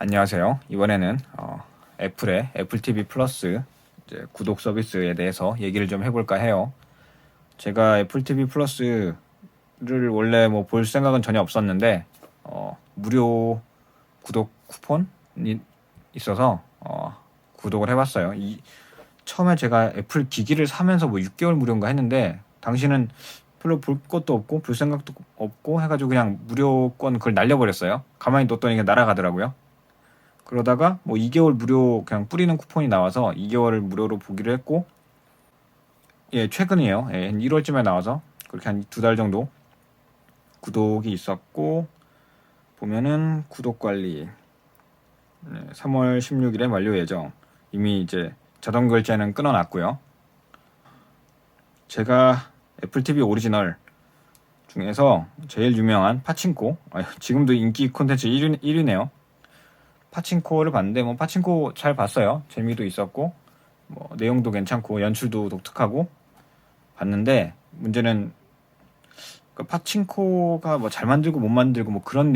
안녕하세요. 이번에는 애플의 애플 TV 플러스 이제 구독 서비스에 대해서 얘기를 좀 해볼까 해요. 제가 애플 TV 플러스를 원래 뭐 볼 생각은 전혀 없었는데 무료 구독 쿠폰이 있어서 구독을 해봤어요. 처음에 제가 애플 기기를 사면서 뭐 6개월 무료인가 했는데 당시는 별로 볼 것도 없고 볼 생각도 없고 해가지고 그냥 무료권 그걸 날려버렸어요. 가만히 뒀더니 그냥 날아가더라고요. 그러다가 뭐 2개월 무료 그냥 뿌리는 쿠폰이 나와서 2개월을 무료로 보기로 했고, 예, 최근이에요. 예, 한 1월쯤에 나와서 그렇게 한 2달 정도 구독이 있었고, 보면은 구독 관리 3월 16일에 만료 예정. 이미 이제 자동 결제는 끊어놨고요. 제가 애플 TV 오리지널 중에서 제일 유명한 파친코, 지금도 인기 콘텐츠 1위네요. 파친코를 봤는데 뭐 파친코 잘 봤어요. 재미도 있었고 뭐 내용도 괜찮고 연출도 독특하고 봤는데, 문제는 그 파친코가 뭐 잘 만들고 못 만들고 뭐 그런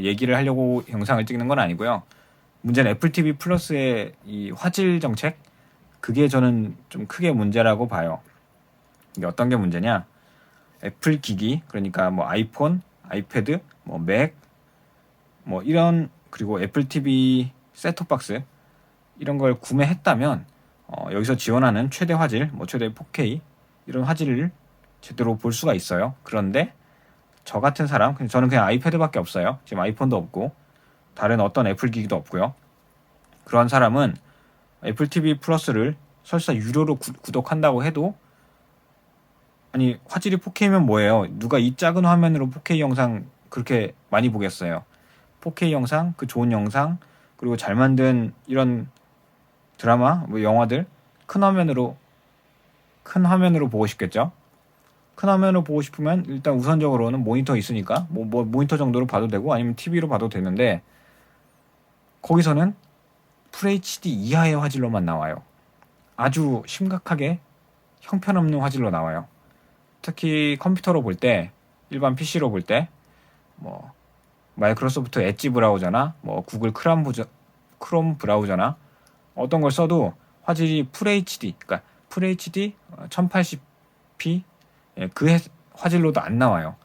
얘기를 하려고 영상을 찍는 건 아니고요. 문제는 애플 TV 플러스의 이 화질 정책, 그게 저는 좀 크게 문제라고 봐요. 이게 어떤 게 문제냐? 애플 기기, 그러니까 뭐 아이폰, 아이패드, 뭐 맥, 뭐 이런, 그리고 애플 TV 셋톱박스 이런 걸 구매했다면 여기서 지원하는 최대 화질, 뭐 최대 4K 이런 화질을 제대로 볼 수가 있어요. 그런데 저 같은 사람, 저는 그냥 아이패드밖에 없어요. 지금 아이폰도 없고 다른 어떤 애플 기기도 없고요. 그런 사람은 애플 TV 플러스를 설사 유료로 구독한다고 해도, 아니 화질이 4K면 뭐예요? 누가 이 작은 화면으로 4K 영상 그렇게 많이 보겠어요? 4K 영상, 그 좋은 영상, 그리고 잘 만든 이런 드라마, 뭐 영화들 큰 화면으로 보고 싶겠죠? 큰 화면으로 보고 싶으면 일단 우선적으로는 모니터 있으니까 뭐 모니터 정도로 봐도 되고 아니면 TV로 봐도 되는데, 거기서는 FHD 이하의 화질로만 나와요. 아주 심각하게 형편없는 화질로 나와요. 특히 컴퓨터로 볼 때, 일반 PC로 볼 때 뭐 마이크로소프트 엣지 브라우저나 뭐 구글 크롬 브라우저나 어떤 걸 써도 화질이 FHD, 그러니까 FHD 1080p 그 화질로도 안 나와요.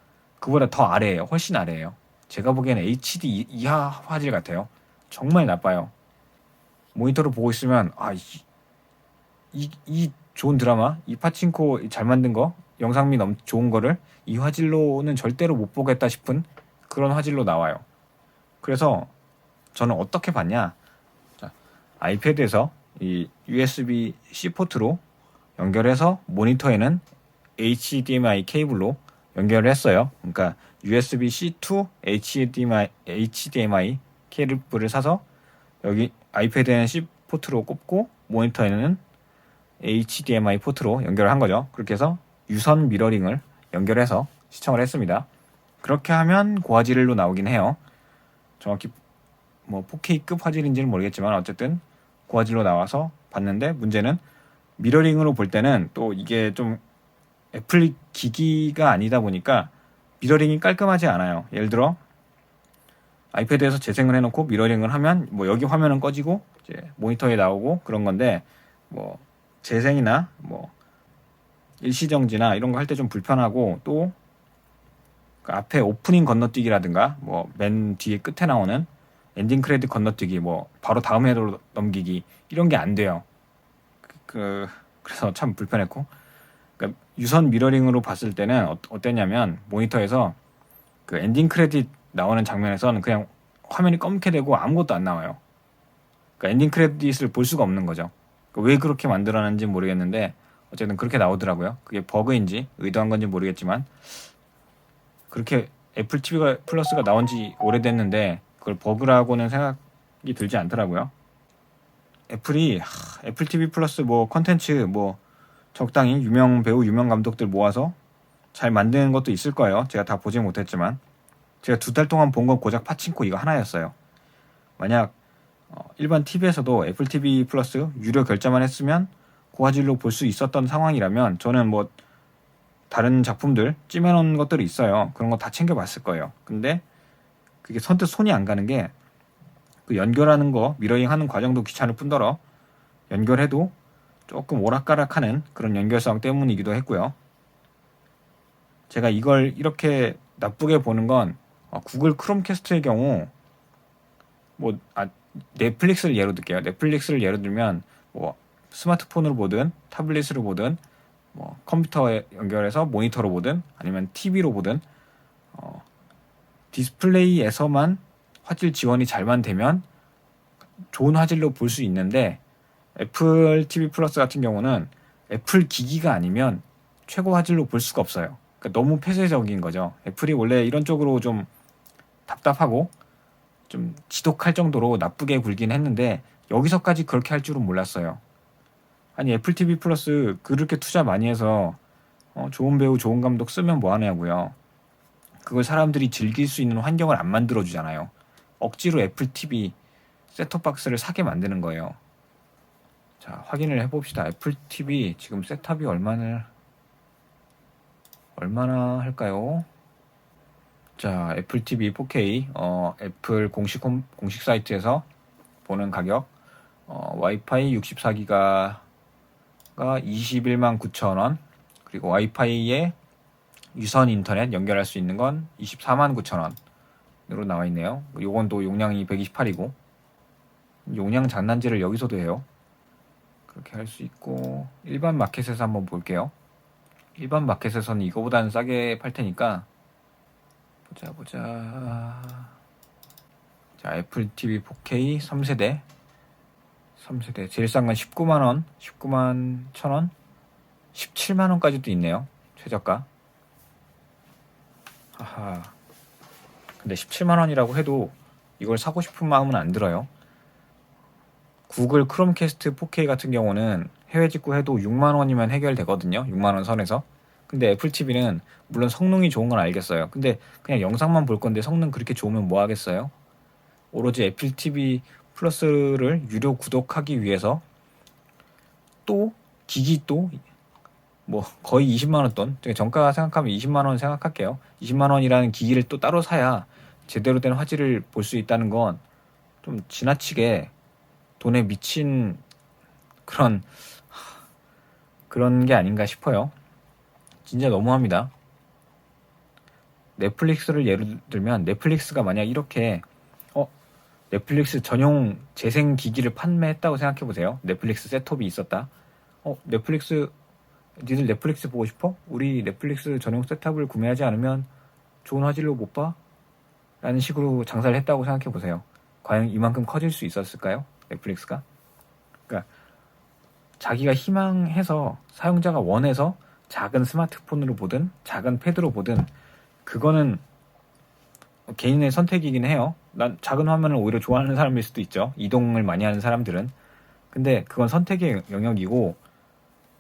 그보다 더 아래예요. 훨씬 아래예요. 제가 보기에는 HD 이하 화질 같아요. 정말 나빠요. 모니터로 보고 있으면 이 좋은 드라마, 이 파친코 잘 만든 거, 영상미 너무 좋은 거를 이 화질로는 절대로 못 보겠다 싶은 그런 화질로 나와요. 그래서 저는 어떻게 봤냐? 자, 아이패드에서 이 USB-C 포트로 연결해서 모니터에는 HDMI 케이블로 연결을 했어요. 그러니까 USB-C to HDMI 케이블을 사서 여기 아이패드에는 C 포트로 꼽고 모니터에는 HDMI 포트로 연결을 한 거죠. 그렇게 해서 유선 미러링을 연결해서 시청을 했습니다. 그렇게 하면 고화질로 나오긴 해요. 정확히 뭐 4K급 화질인지는 모르겠지만 어쨌든 고화질로 나와서 봤는데, 문제는 미러링으로 볼 때는 또 이게 좀 애플 기기가 아니다 보니까 미러링이 깔끔하지 않아요. 예를 들어 아이패드에서 재생을 해놓고 미러링을 하면 뭐 여기 화면은 꺼지고 이제 모니터에 나오고 그런 건데, 뭐 재생이나 뭐 일시정지나 이런 거 할 때 좀 불편하고, 또 그 앞에 오프닝 건너뛰기라든가 뭐 맨 뒤에 끝에 나오는 엔딩 크레딧 건너뛰기, 뭐 바로 다음 회로 넘기기 이런 게 안 돼요. 그래서 참 불편했고, 그러니까 유선 미러링으로 봤을 때는 어땠냐면 모니터에서 그 엔딩 크레딧 나오는 장면에서는 그냥 화면이 검게 되고 아무것도 안 나와요. 그러니까 엔딩 크레딧을 볼 수가 없는 거죠. 그러니까 왜 그렇게 만들어놨는지 모르겠는데 어쨌든 그렇게 나오더라고요. 그게 버그인지 의도한 건지 모르겠지만, 그렇게 애플 TV가 플러스가 나온 지 오래됐는데 그걸 버그라고는 생각이 들지 않더라고요. 애플 TV 플러스 뭐 컨텐츠 뭐 적당히 유명 배우, 유명 감독들 모아서 잘 만드는 것도 있을 거예요. 제가 다 보지 못했지만 제가 2달 동안 본 건 고작 파친코 이거 하나였어요. 만약 일반 TV에서도 애플 TV 플러스 유료 결제만 했으면 고화질로 볼 수 있었던 상황이라면, 저는 뭐 다른 작품들 찜해놓은 것들이 있어요. 그런 거 다 챙겨봤을 거예요. 근데 그게 선뜻 손이 안 가는 게, 그 연결하는 거, 미러링 하는 과정도 귀찮을 뿐더러 연결해도 조금 오락가락하는 그런 연결성 때문이기도 했고요. 제가 이걸 이렇게 나쁘게 보는 건 구글 크롬캐스트의 경우 넷플릭스를 예로 들게요. 넷플릭스를 예로 들면 뭐 스마트폰으로 보든 타블릿으로 보든 뭐 컴퓨터에 연결해서 모니터로 보든 아니면 TV로 보든 디스플레이에서만 화질 지원이 잘만 되면 좋은 화질로 볼 수 있는데 애플 TV 플러스 같은 경우는 애플 기기가 아니면 최고 화질로 볼 수가 없어요. 그러니까 너무 폐쇄적인 거죠. 애플이 원래 이런 쪽으로 좀 답답하고 좀 지독할 정도로 나쁘게 굴긴 했는데 여기서까지 그렇게 할 줄은 몰랐어요. 아니 애플 TV 플러스 그렇게 투자 많이 해서 좋은 배우 좋은 감독 쓰면 뭐 하냐고요. 그걸 사람들이 즐길 수 있는 환경을 안 만들어 주잖아요. 억지로 애플 TV 셋톱박스를 사게 만드는 거예요. 자, 확인을 해봅시다. 애플 TV 지금 셋탑이 얼마나 할까요? 자, 애플 TV 4K 애플 공식 사이트에서 보는 가격 와이파이 64기가가 21만 9천원, 그리고 와이파이에 유선 인터넷 연결할 수 있는 건 24만 9천원으로 나와 있네요. 요건 또 용량이 128이고 용량 장난질을 여기서도 해요. 그렇게 할 수 있고 일반 마켓에서 한번 볼게요. 일반 마켓에서는 이거보다는 싸게 팔 테니까 보자. 자, 애플 TV 4K 3세대 제일 싼 건 19만원 19만 1천원 17만원까지도 있네요. 최저가. 하하. 근데 17만원이라고 해도 이걸 사고 싶은 마음은 안 들어요. 구글 크롬캐스트 4K 같은 경우는 해외 직구해도 6만원이면 해결되거든요. 6만원 선에서. 근데 애플 TV는 물론 성능이 좋은 건 알겠어요. 근데 그냥 영상만 볼 건데 성능 그렇게 좋으면 뭐 하겠어요? 오로지 애플 TV 플러스를 유료 구독하기 위해서 또 기기 또 뭐 거의 20만원 돈, 정가 생각하면 20만원 생각할게요. 20만원이라는 기기를 또 따로 사야 제대로 된 화질을 볼 수 있다는 건 좀 지나치게 돈에 미친 그런 게 아닌가 싶어요. 진짜 너무합니다. 넷플릭스를 예를 들면 넷플릭스가 만약 이렇게 넷플릭스 전용 재생 기기를 판매했다고 생각해보세요. 넷플릭스 셋톱이 있었다. 니들 넷플릭스 보고 싶어? 우리 넷플릭스 전용 셋탑을 구매하지 않으면 좋은 화질로 못 봐? 라는 식으로 장사를 했다고 생각해보세요. 과연 이만큼 커질 수 있었을까요? 넷플릭스가? 그러니까 자기가 희망해서 사용자가 원해서 작은 스마트폰으로 보든 작은 패드로 보든 그거는 개인의 선택이긴 해요. 난 작은 화면을 오히려 좋아하는 사람일 수도 있죠. 이동을 많이 하는 사람들은. 근데 그건 선택의 영역이고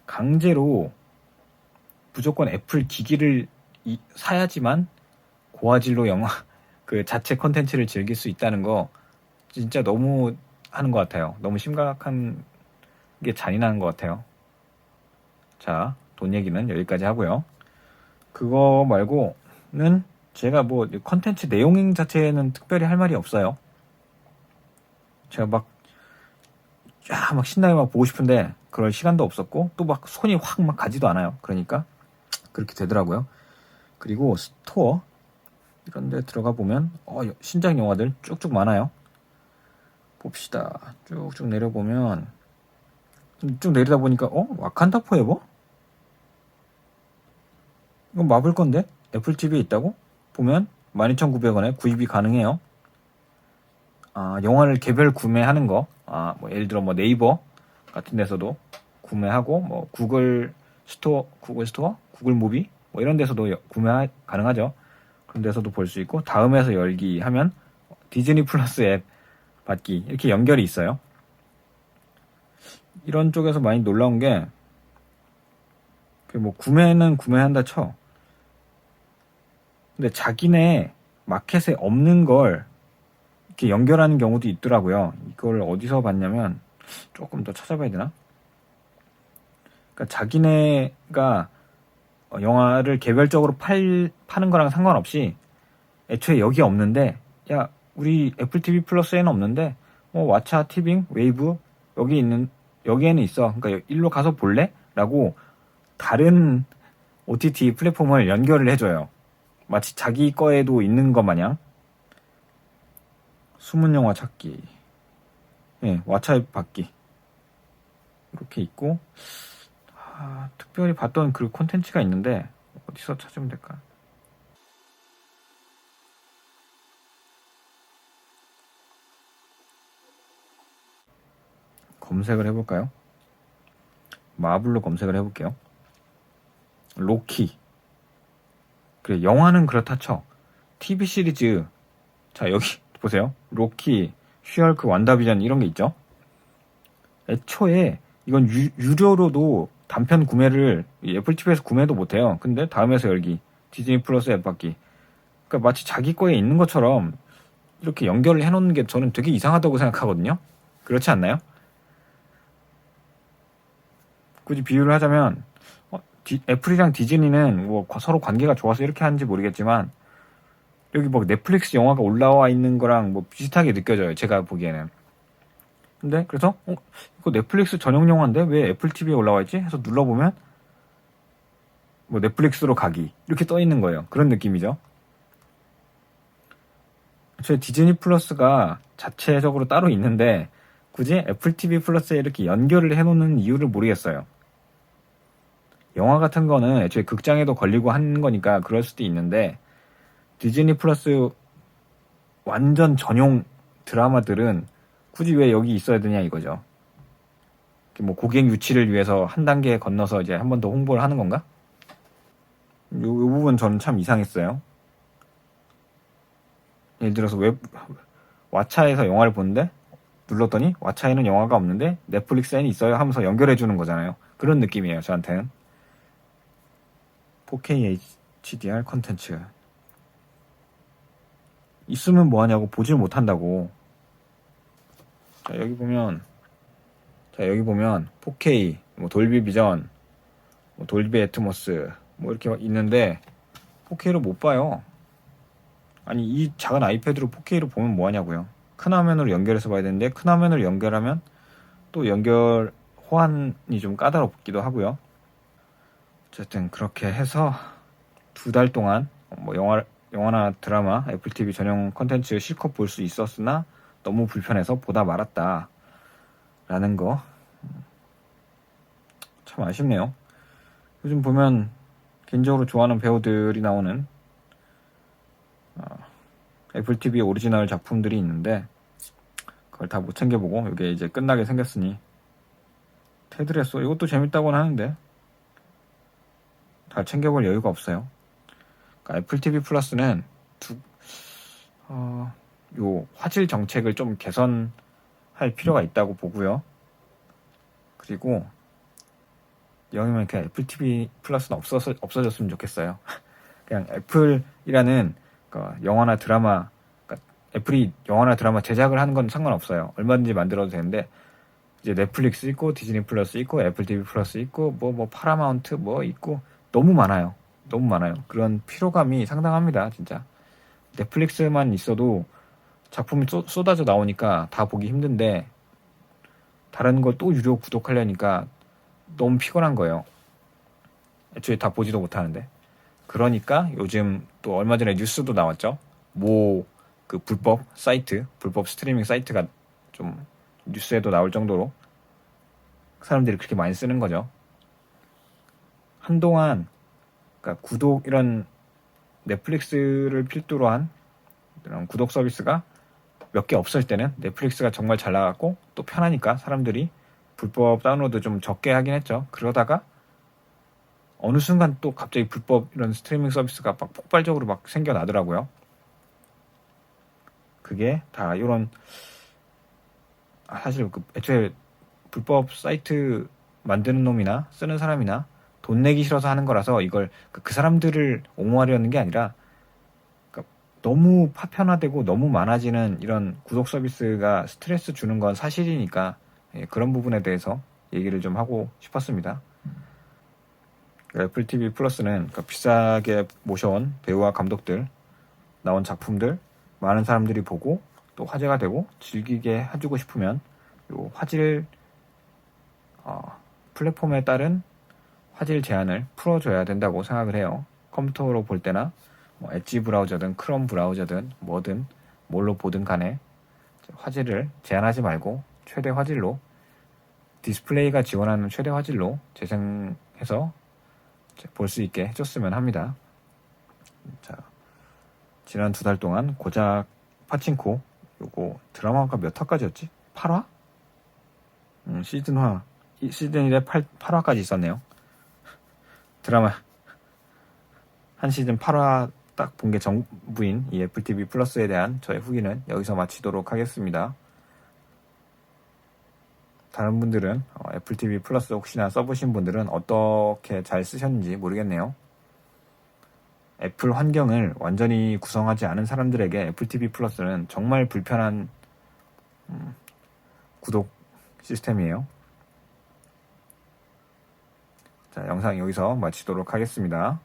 강제로 무조건 애플 기기를 사야지만 고화질로 영화 그 자체 컨텐츠를 즐길 수 있다는 거 진짜 너무 하는 것 같아요. 너무 심각한 게 잔인한 것 같아요. 자, 돈 얘기는 여기까지 하고요. 그거 말고는 제가 뭐 컨텐츠 내용 자체에는 특별히 할 말이 없어요. 제가 막 신나게 막 보고 싶은데 그럴 시간도 없었고 또 막 손이 확 막 가지도 않아요. 그러니까 그렇게 되더라고요. 그리고 스토어 이런 데 들어가 보면 신작 영화들 쭉쭉 많아요. 봅시다. 쭉쭉 내려보면 쭉 내리다 보니까 와칸다 포에버? 이건 마블 건데? 애플 TV에 있다고? 보면 12,900원에 구입이 가능해요. 영화를 개별 구매하는 거, 뭐 예를 들어 뭐 네이버 같은 데서도 구매하고, 뭐 구글 스토어, 구글 무비 뭐 이런 데서도 구매 가능하죠. 그런 데서도 볼 수 있고, 다음에서 열기 하면 디즈니 플러스 앱 받기 이렇게 연결이 있어요. 이런 쪽에서 많이 놀라운 게, 뭐 구매는 구매한다 쳐. 근데 자기네 마켓에 없는 걸 이렇게 연결하는 경우도 있더라고요. 이걸 어디서 봤냐면 조금 더 찾아봐야 되나? 그러니까 자기네가 영화를 개별적으로 파는 거랑 상관없이 애초에 여기 없는데 야 우리 애플 TV 플러스에는 없는데 왓챠, 티빙, 웨이브 여기에는 있어. 그러니까 일로 가서 볼래? 라고 다른 OTT 플랫폼을 연결을 해줘요. 마치 자기 거에도 있는 것 마냥. 숨은 영화 찾기. 예, 왓챠 앱 받기. 이렇게 있고, 특별히 봤던 그 콘텐츠가 있는데, 어디서 찾으면 될까? 검색을 해볼까요? 마블로 검색을 해볼게요. 로키. 그래, 영화는 그렇다 쳐. TV 시리즈. 자, 여기 보세요. 로키, 슈얼크, 완다비전 이런 게 있죠. 애초에 이건 유료로도 단편 구매를 애플 TV에서 구매도 못해요. 근데 다음에서 열기, 디즈니 플러스 앱 받기. 그러니까 마치 자기 거에 있는 것처럼 이렇게 연결을 해놓는 게 저는 되게 이상하다고 생각하거든요. 그렇지 않나요? 굳이 비유를 하자면 애플이랑 디즈니는 뭐 서로 관계가 좋아서 이렇게 하는지 모르겠지만 여기 뭐 넷플릭스 영화가 올라와 있는 거랑 뭐 비슷하게 느껴져요. 제가 보기에는. 근데 그래서 이거 넷플릭스 전용 영화인데 왜 애플 TV에 올라와 있지? 해서 눌러보면 뭐 넷플릭스로 가기 이렇게 떠 있는 거예요. 그런 느낌이죠. 제 디즈니 플러스가 자체적으로 따로 있는데 굳이 애플 TV 플러스에 이렇게 연결을 해놓는 이유를 모르겠어요. 영화 같은 거는 애초에 극장에도 걸리고 하는 거니까 그럴 수도 있는데 디즈니 플러스 완전 전용 드라마들은 굳이 왜 여기 있어야 되냐 이거죠. 뭐 고객 유치를 위해서 한 단계 건너서 이제 한 번 더 홍보를 하는 건가? 요 부분 저는 참 이상했어요. 예를 들어서 왓챠에서 영화를 보는데 눌렀더니 왓챠에는 영화가 없는데 넷플릭스에는 있어요 하면서 연결해 주는 거잖아요. 그런 느낌이에요, 저한테는. 4K HDR 컨텐츠 있으면 뭐하냐고, 보질 못한다고. 자, 여기 보면 4K, 뭐 돌비 비전, 뭐 돌비 애트모스 뭐 이렇게 있는데 4K로 못 봐요. 아니 이 작은 아이패드로 4K로 보면 뭐하냐고요. 큰 화면으로 연결해서 봐야 되는데 큰 화면으로 연결하면 또 연결 호환이 좀 까다롭기도 하고요. 어쨌든 그렇게 해서 2달 동안 뭐 영화나 드라마, 애플 TV 전용 컨텐츠 실컷 볼 수 있었으나 너무 불편해서 보다 말았다 라는 거 참 아쉽네요. 요즘 보면 개인적으로 좋아하는 배우들이 나오는 애플 TV 오리지널 작품들이 있는데 그걸 다 못 챙겨보고 이게 이제 끝나게 생겼으니 테드레소 이것도 재밌다고는 하는데 다 챙겨볼 여유가 없어요. 그러니까 애플 TV 플러스는 요 화질 정책을 좀 개선할 필요가 있다고 보고요. 그리고 여기면 그냥 애플 TV 플러스는 없어졌으면 좋겠어요. 그냥 애플이라는 영화나 드라마, 애플이 영화나 드라마 제작을 하는 건 상관없어요. 얼마든지 만들어도 되는데 이제 넷플릭스 있고 디즈니 플러스 있고 애플 TV 플러스 있고 뭐 파라마운트 뭐 있고 너무 많아요. 그런 피로감이 상당합니다, 진짜. 넷플릭스만 있어도 작품이 쏟아져 나오니까 다 보기 힘든데 다른 걸 또 유료 구독하려니까 너무 피곤한 거예요. 애초에 다 보지도 못하는데. 그러니까 요즘 또 얼마 전에 뉴스도 나왔죠. 그 불법 스트리밍 사이트가 좀 뉴스에도 나올 정도로 사람들이 그렇게 많이 쓰는 거죠. 한동안 그러니까 이런 넷플릭스를 필두로 한 이런 구독 서비스가 몇 개 없을 때는 넷플릭스가 정말 잘 나갔고 또 편하니까 사람들이 불법 다운로드 좀 적게 하긴 했죠. 그러다가 어느 순간 또 갑자기 불법 이런 스트리밍 서비스가 막 폭발적으로 막 생겨나더라고요. 그게 다 이런 사실 애초에 불법 사이트 만드는 놈이나 쓰는 사람이나 돈 내기 싫어서 하는 거라서 이걸 그 사람들을 옹호하려는 게 아니라 너무 파편화되고 너무 많아지는 이런 구독 서비스가 스트레스 주는 건 사실이니까 그런 부분에 대해서 얘기를 좀 하고 싶었습니다. 애플 TV 플러스는 비싸게 모셔온 배우와 감독들 나온 작품들 많은 사람들이 보고 또 화제가 되고 즐기게 해주고 싶으면 요 화질 플랫폼에 따른 화질 제한을 풀어줘야 된다고 생각을 해요. 컴퓨터로 볼 때나 뭐 엣지 브라우저든 크롬 브라우저든 뭐든 뭘로 보든 간에 화질을 제한하지 말고 최대 화질로 디스플레이가 지원하는 최대 화질로 재생해서 볼 수 있게 해줬으면 합니다. 자, 지난 2달 동안 고작 파친코 요거 드라마가 몇 화까지였지? 8화? 시즌 1에 8화까지 있었네요. 드라마 한 시즌 8화 딱 본 게 전부인 이 애플 TV 플러스에 대한 저의 후기는 여기서 마치도록 하겠습니다. 다른 분들은 애플 TV 플러스 혹시나 써보신 분들은 어떻게 잘 쓰셨는지 모르겠네요. 애플 환경을 완전히 구성하지 않은 사람들에게 애플 TV 플러스는 정말 불편한 구독 시스템이에요. 자, 영상 여기서 마치도록 하겠습니다.